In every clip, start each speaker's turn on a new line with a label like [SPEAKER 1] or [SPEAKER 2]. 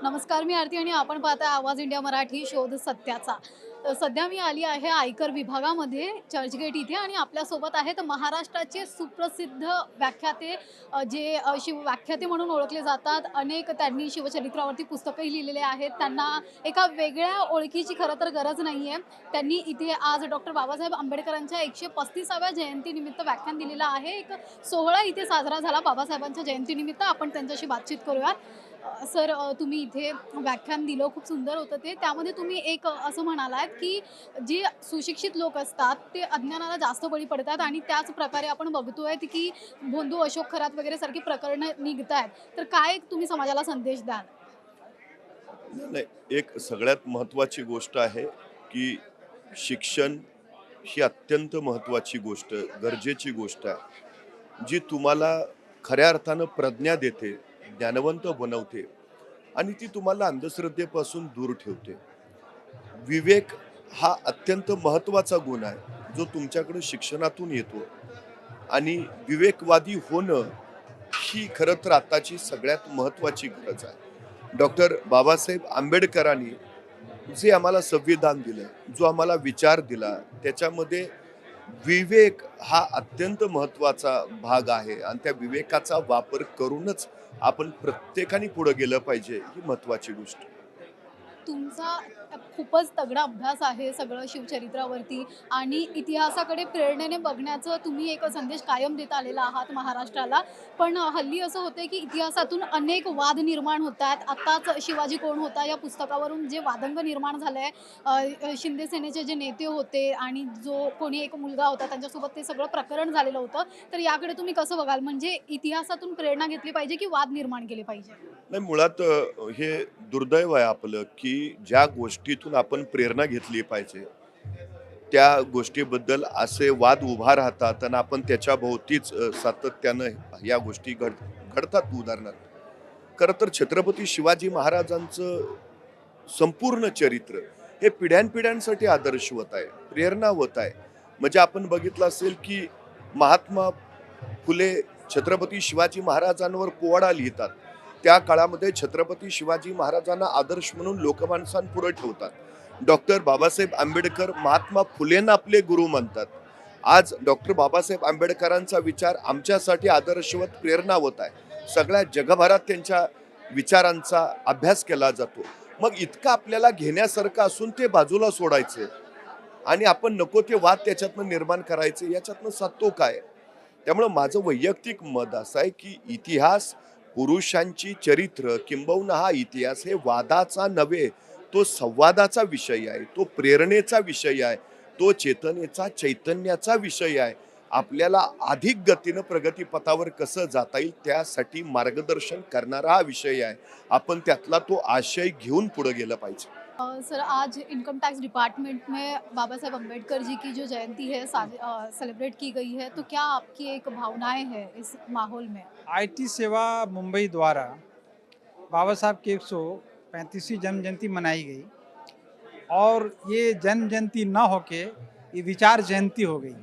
[SPEAKER 1] नमस्कार, मी आरती आणि आपण पाहताय आवाज इंडिया मराठी शोध सत्याचा. सध्या मी आली आहे आयकर विभागामध्ये चर्चगेट इथे आणि आपल्यासोबत आहेत महाराष्ट्राचे सुप्रसिद्ध व्याख्याते जे व्याख्याते म्हणून ओळखले जातात. अनेक त्यांनी शिवचरित्रावरती पुस्तकंही लिहिलेले आहेत. त्यांना एका वेगळ्या ओळखीची खरं तर गरज नाही आहे. त्यांनी इथे आज डॉक्टर बाबासाहेब आंबेडकरांच्या 135व्या जयंतीनिमित्त व्याख्यान दिलेलं आहे. एक सोहळा इथे साजरा झाला बाबासाहेबांच्या जयंतीनिमित्त. आपण त्यांच्याशी बातचीत करूयात. सर, तुम्ही इथे व्याख्यान दिलं, खूप सुंदर होतं ते. त्यामध्ये तुम्ही एक असं म्हणालात, की जे सुशिक्षित लोक असतात ते अज्ञानाला जास्त बळी पडतात आणि त्याच प्रकारे आपण बघतोय की भोंदू अशोक खरात वगैरे सारखी प्रकरणं निघतायत. तर काय तुम्ही समाजाला संदेश द्याल?
[SPEAKER 2] नाही, एक सगळ्यात महत्त्वाची गोष्ट आहे, की शिक्षण ही अत्यंत महत्त्वाची गोष्ट, गरजेची गोष्ट आहे, जी तुम्हाला खऱ्या अर्थानं प्रज्ञा देते, ज्ञानवंत बनवते आणि ती तुम्हाला अंधश्रद्धेपासून दूर ठेवते. विवेक हा अत्यंत महत्त्वाचा गुण आहे, जो तुमच्याकडे शिक्षणातून येतो आणि विवेकवादी होणं ही खरं तर आताची सगळ्यात महत्त्वाची गरज आहे. डॉक्टर बाबासाहेब आंबेडकरांनी जे आम्हाला संविधान दिलं, जो आम्हाला विचार दिला, त्याच्यामध्ये विवेक हा अत्यंत महत्त्वाचा भाग आहे आणि त्या विवेकाचा वापर करूनच आपण प्रत्येकाने पुढे गेलं पाहिजे, ही महत्त्वाची गोष्ट.
[SPEAKER 1] तुमचा खूपच तगडा अभ्यास आहे सगळं शिवचरित्रावरती आणि इतिहासाकडे प्रेरणेने बघण्याचं तुम्ही एक संदेश कायम देत आलेला आहात महाराष्ट्राला. पण हल्ली असं होतंय की इतिहासातून अनेक वाद निर्माण होत आहेत. आत्ताच शिवाजी कोण होता या पुस्तकावरून जे वादंग निर्माण झालंय, शिंदे सेनेचे जे नेते होते आणि जो कोणी एक मुलगा होता त्यांच्यासोबत ते सगळं प्रकरण झालेलं होतं. तर याकडे तुम्ही कसं बघाल? म्हणजे इतिहासातून प्रेरणा घेतली पाहिजे की वाद निर्माण केले पाहिजे?
[SPEAKER 2] नाही, मुळात हे दुर्दैव आहे आपलं, की ज्या गोष्टीतून आपण प्रेरणा घेतली पाहिजे, त्या गोष्टीबद्दल असे वाद उभा राहतात आणि आपण त्याच्या भोवतीच सातत्यानं या गोष्टी घडतात. उदाहरणार्थ, खरं तर छत्रपती शिवाजी महाराजांचं संपूर्ण चरित्र हे पिढ्यानपिढ्यांसाठी आदर्शवत आहे, प्रेरणावत आहे. म्हणजे आपण बघितलं असेल, की महात्मा फुले छत्रपती शिवाजी महाराजांवर पोवाडा लिहितात. त्या काळामध्ये छत्रपती शिवाजी महाराजांना आदर्श म्हणून लोकमानसांपुढे ठेवतात. डॉक्टर बाबासाहेब आंबेडकर महात्मा फुलेंना आपले गुरु मानतात. आज डॉक्टर बाबासाहेब आंबेडकरांचा विचार आमच्यासाठी आदर्शवत, प्रेरणावत आहे. सगळ्या जगभरात त्यांच्या विचारांचा अभ्यास केला जातो. मग इतकं आपल्याला घेण्यासारखं असून ते बाजूला सोडायचे आणि आपण नको ते वाद त्याच्यातनं निर्माण करायचे, याच्यातनं साधतो काय? त्यामुळं माझं वैयक्तिक मत असं आहे, की इतिहास, पुरुषांची चरित्र किंबहुना हा इतिहास हे वादाचा नव्हे, तो संवादाचा विषय आहे, तो प्रेरणेचा विषय आहे, तो चेतनेचा, चैतन्याचा विषय आहे. आपल्याला अधिक गतीनं प्रगतीपथावर कसं जाता येईल त्यासाठी मार्गदर्शन करणारा हा विषय आहे. आपण त्यातला तो आशय घेऊन पुढे गेलं पाहिजे.
[SPEAKER 1] सर, आज इनकम टैक्स डिपार्टमेंट में बाबा साहेब अम्बेडकर जी की जो जयंती है सेलिब्रेट की गई है, तो क्या आपकी एक भावनाएं हैं इस माहौल में?
[SPEAKER 3] आईटी सेवा मुंबई द्वारा बाबा साहब की 135वीं जन्म जयंती मनाई गई और ये जन्म जयंती न होके ये विचार जयंती हो गई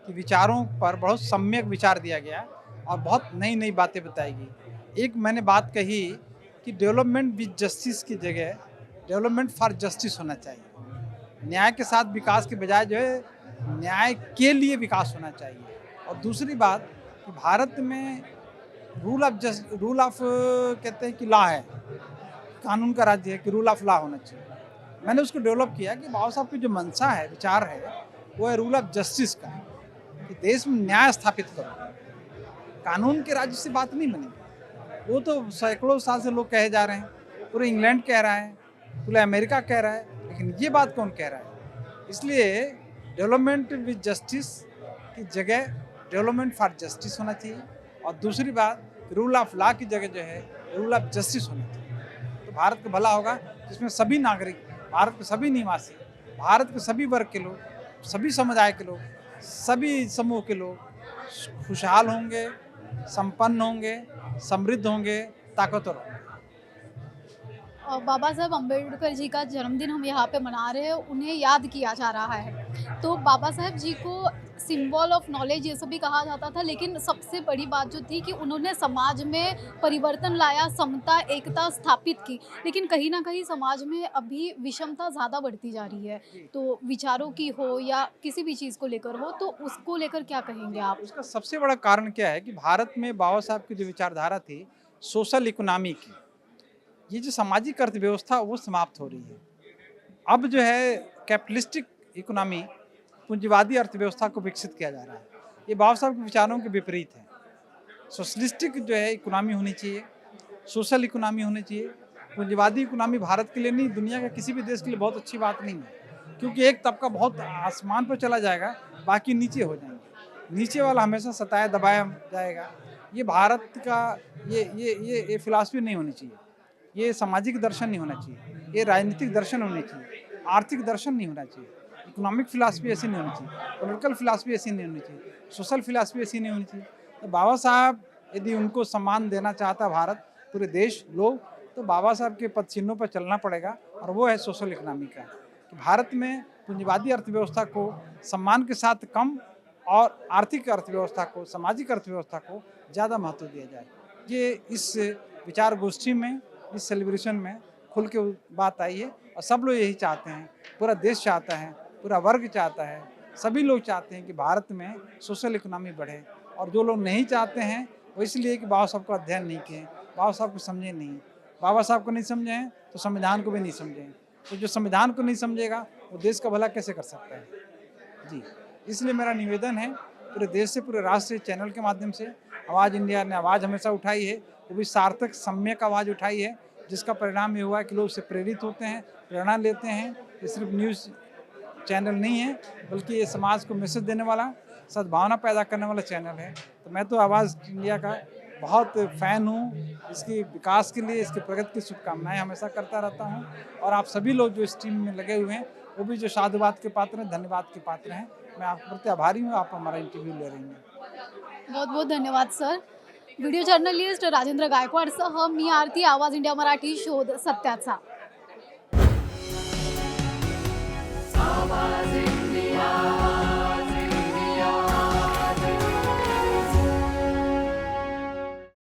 [SPEAKER 3] कि विचारों पर बहुत सम्यक विचार दिया गया और बहुत नई नई बातें बताई गई। एक मैंने बात कही कि डेवलपमेंट विद जस्टिस की जगह डेवलपमेंट फॉर जस्टिस होना चाहिए। न्याय के साथ विकास के बजाय जो है न्याय के लिए विकास होना चाहिए। और दूसरी बात कि भारत में रूल ऑफ कहते हैं कि लॉ है, कानून का राज्य है कि रूल ऑफ लॉ होना चाहिए। मैंने उसको डेवलप किया कि बाबा साहब की जो मंशा है, विचार है, वो है रूल ऑफ जस्टिस का, कि देश में न्याय स्थापित करो। कानून के राज्य से बात नहीं बनेगी। वो तो सैकड़ों साल से लोग कहे जा रहे हैं, पूरे इंग्लैंड कह रहा है, पूरा अमेरिका कह रहा है, लेकिन ये बात कौन कह रहा है? इसलिए डेवलपमेंट विद जस्टिस की जगह डेवलपमेंट फॉर जस्टिस होना चाहिए और दूसरी बात रूल ऑफ लॉ की जगह जो है रूल ऑफ जस्टिस होना चाहिए। तो भारत का भला होगा जिसमें सभी नागरिक, भारत के सभी निवासी, भारत के सभी वर्ग के लोग, सभी समुदाय के लोग, सभी समूह के लोग खुशहाल होंगे, संपन्न होंगे, समृद्ध होंगे, ताकतवर होंगे।
[SPEAKER 1] बाबा साहब अम्बेडकर जी का जन्मदिन हम यहाँ पे मना रहे हैं, उन्हें याद किया जा रहा है। तो बाबा साहब जी को सिंबल ऑफ नॉलेज ये सब भी कहा जाता था, लेकिन सबसे बड़ी बात जो थी कि उन्होंने समाज में परिवर्तन लाया, समता एकता स्थापित की। लेकिन कहीं ना कहीं समाज में अभी विषमता ज़्यादा बढ़ती जा रही है, तो विचारों की हो या किसी भी चीज़ को लेकर हो, तो उसको लेकर क्या कहेंगे आप?
[SPEAKER 3] उसका सबसे बड़ा कारण क्या है कि भारत में बाबा साहब की जो विचारधारा थी सोशल इकोनॉमी की, ये जो सामाजिक अर्थव्यवस्था वो समाप्त हो रही है। अब जो है कैपिटलिस्टिक इकोनॉमी, पूंजीवादी अर्थव्यवस्था को विकसित किया जा रहा है। ये बाबा साहब के विचारों के विपरीत है। सोशलिस्टिक जो है इकोनॉमी होनी चाहिए, सोशल इकोनॉमी होनी चाहिए। पूंजीवादी इकोनॉमी भारत के लिए नहीं, दुनिया के किसी भी देश के लिए बहुत अच्छी बात नहीं है, क्योंकि एक तबका बहुत आसमान पर चला जाएगा, बाकी नीचे हो जाएंगे। नीचे वाला हमेशा सताया दबाया जाएगा। ये भारत का ये फिलॉसफी नहीं होनी चाहिए। ये सामाजिक दर्शन नहीं होना चाहिए, ये राजनीतिक दर्शन होने चाहिए, आर्थिक दर्शन नहीं होना चाहिए, इकोनॉमिक फिलॉसफी ऐसी नहीं होनी चाहिए, पॉलिटिकल फिलॉसफी ऐसी नहीं होनी चाहिए, सोशल फिलॉसफी ऐसी नहीं होनी चाहिए। तो बाबा साहब यदि उनको सम्मान देना चाहता भारत, पूरे देश लोग, तो बाबा साहब के पद चिन्हों पर चलना पड़ेगा, और वो है सोशल इकोनॉमी का, कि भारत में पूंजीवादी अर्थव्यवस्था को सम्मान के साथ कम और आर्थिक अर्थव्यवस्था को, सामाजिक अर्थव्यवस्था को ज़्यादा महत्व दिया जाए। ये इस विचार गोष्ठी में, इस सेलिब्रेशन में खुल के बात आई है, और सब लोग यही चाहते हैं, पूरा देश चाहता है, पूरा वर्ग चाहता है, सभी लोग चाहते हैं कि भारत में सोशल इकोनॉमी बढ़े। और जो लोग नहीं चाहते हैं वो इसलिए कि बाबा साहब का अध्ययन नहीं किए, बाबा साहब को समझे नहीं। बाबा साहब को नहीं समझे हैं तो संविधान को भी नहीं समझे, तो जो संविधान को नहीं समझेगा वो देश का भला कैसे कर सकता है। जी, इसलिए मेरा निवेदन है पूरे देश से, पूरे राष्ट्र से, चैनल के माध्यम से, आवाज़ इंडिया ने आवाज़ हमेशा उठाई है, वो भी सार्थक सम्यक आवाज़ उठाई है, जिसका परिणाम ये हुआ है कि लोग उससे प्रेरित होते हैं, प्रेरणा लेते हैं। ये सिर्फ न्यूज़ चैनल नहीं है, बल्कि ये समाज को मैसेज देने वाला, सद्भावना पैदा करने वाला चैनल है। तो मैं तो आवाज़ इंडिया का बहुत फ़ैन हूँ। इसके विकास के लिए, इसकी प्रगति की शुभकामनाएं हमेशा करता रहता हूँ। और आप सभी लोग जो इस टीम में लगे हुए हैं, वो भी जो साधुवाद के पात्र हैं, धन्यवाद के पात्र हैं। मैं आपके प्रति आभारी हूँ, आप हमारा इंटरव्यू ले रही हैं।
[SPEAKER 1] बहुत बहुत धन्यवाद सर. व्हिडिओ जर्नलिस्ट राजेंद्र गायकवाडसह मी आरती, आवाज इंडिया मराठी, शोध सत्याचा.